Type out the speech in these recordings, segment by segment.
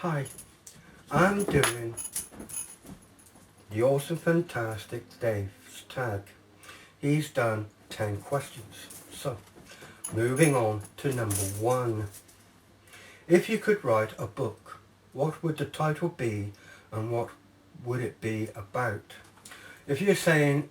Hi, I'm doing the awesome fantastic Dave's tag. He's done 10 questions. So, moving on to number 1. If you could write a book, what would the title be and what would it be about? If you're saying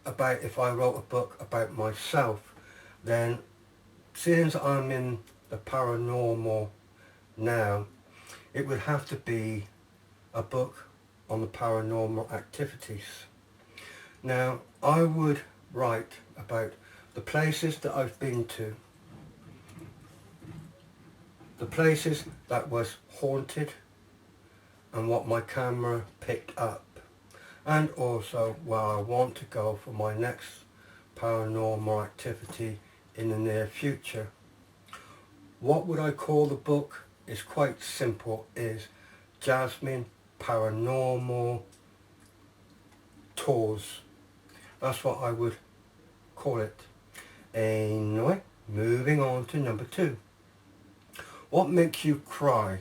about if I wrote a book about myself, then since I'm in the paranormal now, it would have to be a book on the paranormal activities. Now, I would write about the places that I've been to, the places that was haunted and what my camera picked up, and also where I want to go for my next paranormal activity in the near future. What would I call the book? Is quite simple, is Jasmine Paranormal Tours. That's what I would call it. Anyway, moving on to number 2. What makes you cry?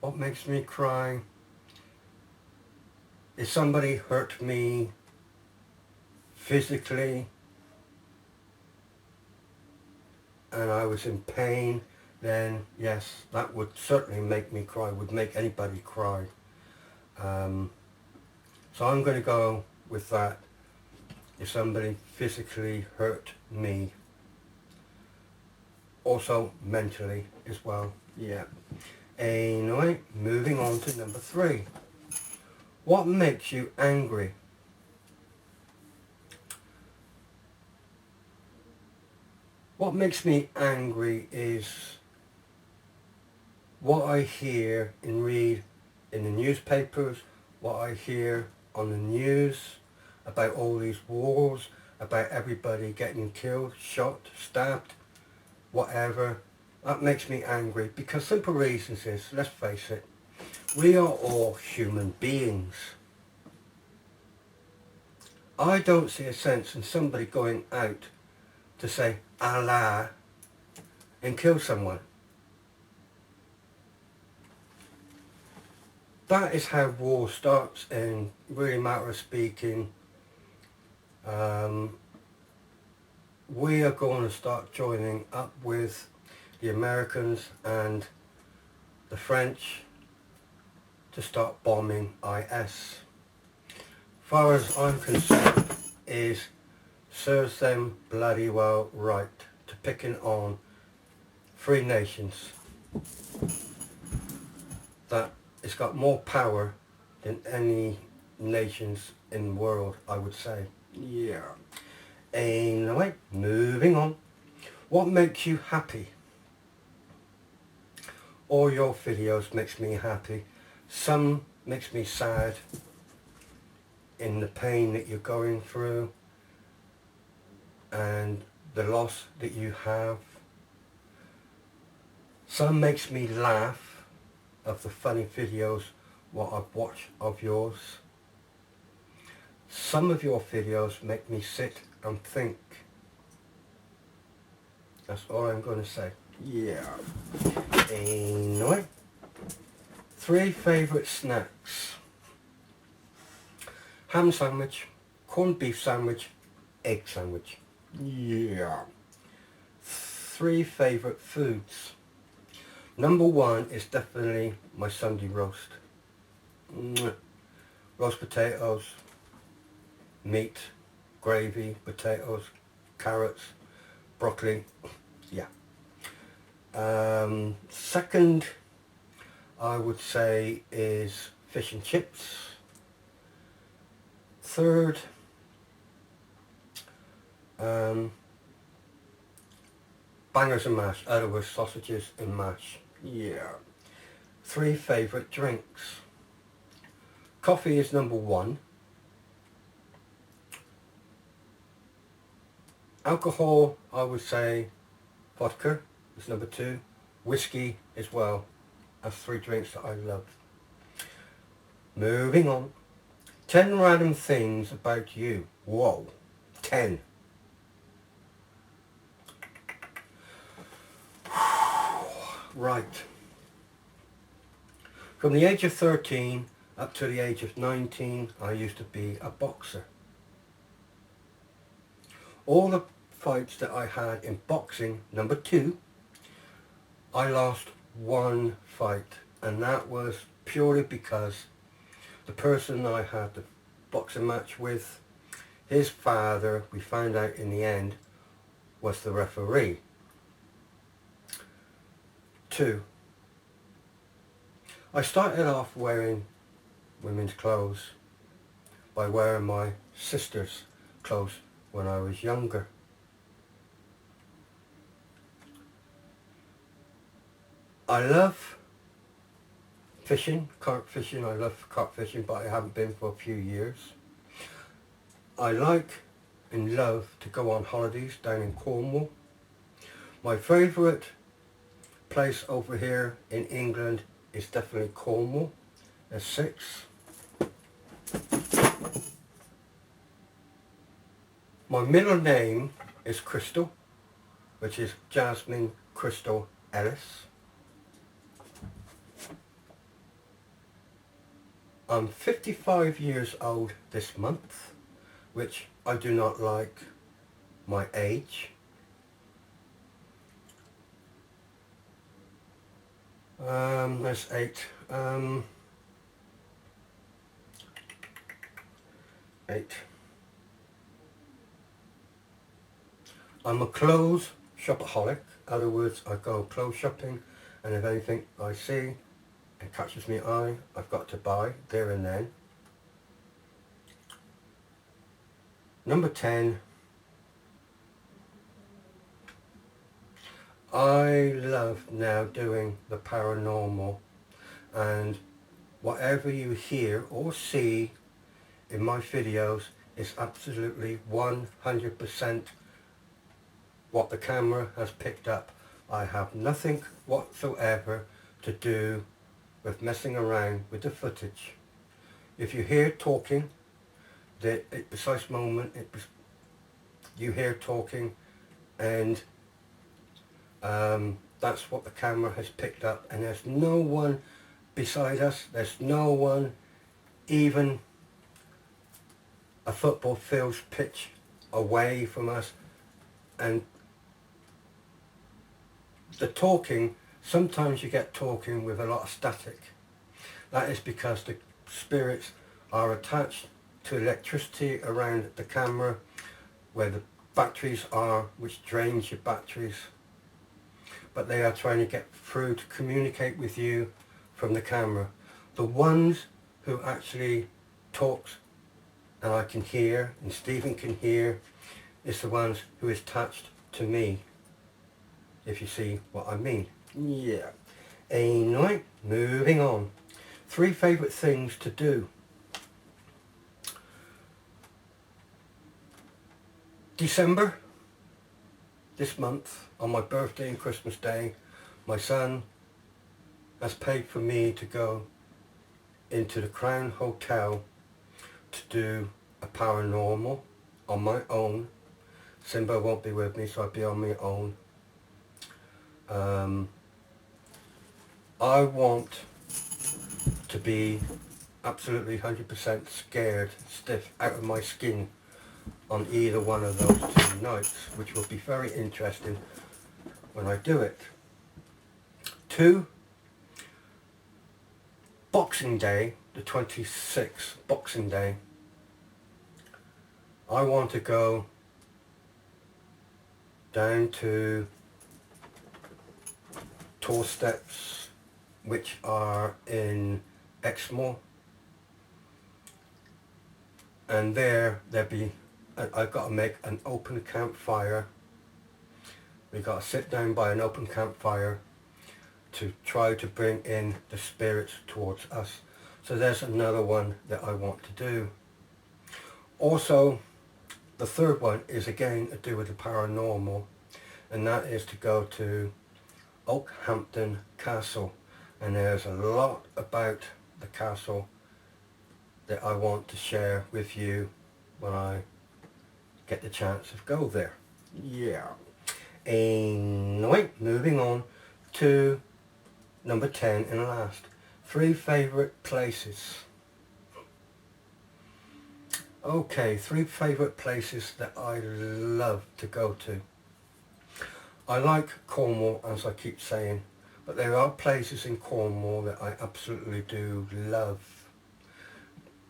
What makes me cry? If somebody hurt me physically and I was in pain, then yes, that would certainly make me cry, would make anybody cry. So I'm going to go with that. If somebody physically hurt me, also mentally as well, yeah. Anyway, moving on to number 3. What makes you angry? What makes me angry is what I hear and read in the newspapers, what I hear on the news about all these wars, about everybody getting killed, shot, stabbed, whatever. That makes me angry because simple reasons is, let's face it, we are all human beings. I don't see a sense in somebody going out to say Allah and kill someone. That is how war starts, in really matter of speaking. We are going to start joining up with the Americans and the French to start bombing IS. Far as I'm concerned, is serves them bloody well right to picking on 3 nations that it's got more power than any nations in the world, I would say. Yeah. Anyway, moving on. What makes you happy? All your videos makes me happy. Some makes me sad in the pain that you're going through and the loss that you have. Some makes me laugh of the funny videos what I've watched of yours. Some of your videos make me sit and think. That's all I'm going to say. Yeah. Anyway, 3 favourite snacks. Ham sandwich, corned beef sandwich, egg sandwich. Yeah. 3 favourite foods. Number 1 is definitely my Sunday roast. Roast potatoes, meat, gravy, potatoes, carrots, broccoli. Yeah. Second, I would say, is fish and chips. Third, bangers and mash, in other words, sausages and mash. Yeah. 3 favourite drinks. Coffee is number 1. Alcohol, I would say vodka is number 2. Whiskey as well. That's 3 drinks that I love. Moving on. 10 random things about you. Whoa. 10. Right. From the age of 13 up to the age of 19, I used to be a boxer. All the fights that I had in boxing, number 2, I lost one fight, and that was purely because the person I had the boxing match with, his father, we found out in the end, was the referee. 2, I started off wearing women's clothes by wearing my sister's clothes when I was younger. I love fishing, carp fishing. I love carp fishing, but I haven't been for a few years. I like and love to go on holidays down in Cornwall. My favourite place over here in England is definitely Cornwall, Essex. My middle name is Crystal, which is Jasmine Crystal Ellis. I'm 55 years old this month, which I do not like my age. There's 8. 8. I'm a clothes shopaholic. In other words, I go clothes shopping, and if anything I see and catches my eye, I've got to buy there and then. Number 10. I love now doing the paranormal, and whatever you hear or see in my videos is absolutely 100% what the camera has picked up. I have nothing whatsoever to do with messing around with the footage. If you hear talking, at the precise moment you hear talking, and that's what the camera has picked up, and there's no one beside us, there's no one even a football field's pitch away from us. And the talking, sometimes you get talking with a lot of static. That is because the spirits are attached to electricity around the camera where the batteries are, which drains your batteries. But they are trying to get through to communicate with you from the camera. The ones who actually talks and I can hear and Stephen can hear is the ones who is attached to me, if you see what I mean. Yeah. Anyway, moving on. 3 favourite things to do. December, this month, on my birthday and Christmas Day, my son has paid for me to go into the Crown Hotel to do a paranormal on my own. Simba won't be with me, so I'll be on my own. I want to be absolutely 100% scared, stiff, out of my skin on either one of those 2 nights, which will be very interesting when I do it. 2, Boxing Day, the 26th, Boxing Day, I want to go down to Tall Steps, which are in Exmoor, and there'll be, I've got to make an open campfire. We've got to sit down by an open campfire to try to bring in the spirits towards us. So there's another one that I want to do. Also, the 3rd one is again to do with the paranormal, and that is to go to Oakhampton Castle, and there's a lot about the castle that I want to share with you when I get the chance to go there. Yeah. Anyway, moving on to number 10 and last. 3 favourite places. Okay, 3 favourite places that I love to go to. I like Cornwall, as I keep saying, but there are places in Cornwall that I absolutely do love.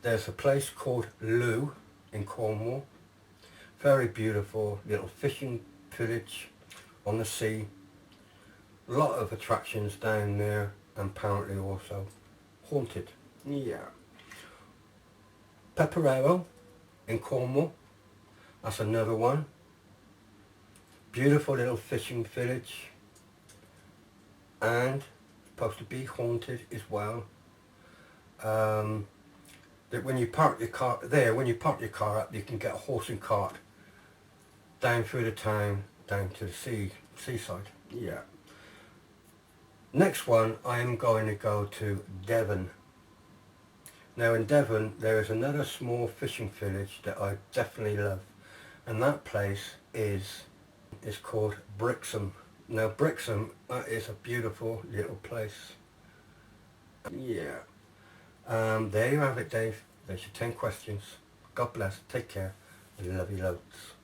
There's a place called Looe in Cornwall. Very beautiful little fishing village on the sea. A lot of attractions down there, and apparently also haunted. Yeah. Peperero in Cornwall. That's another one. Beautiful little fishing village, and supposed to be haunted as well. That when you park your car there, when you park your car up, you can get a horse and cart down through the town, down to the seaside. Yeah. Next one, I am going to go to Devon. Now in Devon, there is another small fishing village that I definitely love, and that place is called Brixham. Now Brixham, that is a beautiful little place. Yeah. There you have it, Dave. There's your 10 questions. God bless. Take care. Love you loads.